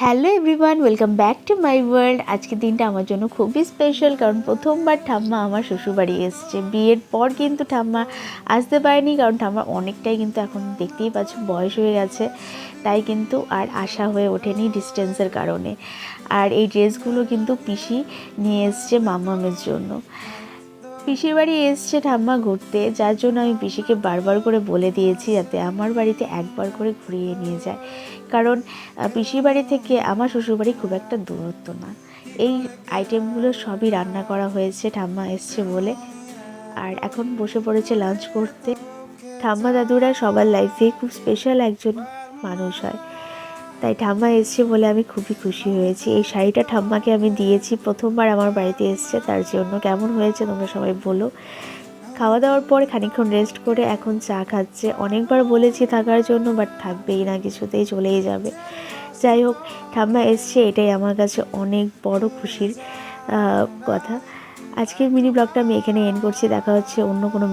Hello everyone, welcome back to my world. আজকের দিনটা আমার জন্য খুবই স্পেশাল, কারণ প্রথমবার ঠাম্মা আমার শ্বশুরবাড়ি এসছে। বিয়ের পর কিন্তু ঠাম্মা আসতে পারেনি, কারণ ঠাম্মার অনেকটাই কিন্তু এখন দেখতেই পাচ্ছ বয়স হয়ে গেছে, তাই কিন্তু আর আসা হয়ে ওঠেনি ডিস্টেন্সের কারণে। আর এই ড্রেসগুলো কিন্তু পিসি নিয়ে এসছে মাম্মামের জন্য। পিসির বাড়ি এসছে ঠাম্মা ঘুরতে, যার জন্য আমি পিসিকে বারবার করে বলে দিয়েছি যাতে আমার বাড়িতে একবার করে ঘুরিয়ে নিয়ে যায়, কারণ পিসির বাড়ি থেকে আমার শ্বশুরবাড়ি খুব একটা দূরত্ব না। এই আইটেমগুলো সবই রান্না করা হয়েছে ঠাম্মা এসছে বলে। আর এখন বসে পড়েছে লাঞ্চ করতে। ঠাম্মা দাদুরা সবার লাইফে খুব স্পেশাল একজন মানুষ হয়, তাই ঠাম্মা এসছে বলে আমি খুবই খুশি হয়েছি। এই শাড়িটা ঠাম্মাকে আমি দিয়েছি, প্রথমবার আমার বাড়িতে এসছে তার জন্য। কেমন হয়েছে তোমরা সবাই বলো। খাওয়া দাওয়ার পর খানিকক্ষণ রেস্ট করে এখন চা খাচ্ছে। অনেকবার বলেছি থাকার জন্য, বাট থাকবেই না, কিছুতেই চলেই যাবে। যাই হোক, ঠাম্মা এসছে, এটাই আমার কাছে অনেক বড় খুশির কথা। আজকের মিনি ব্লগটা আমি এখানে এন্ড করছি। দেখা হচ্ছে অন্য কোনো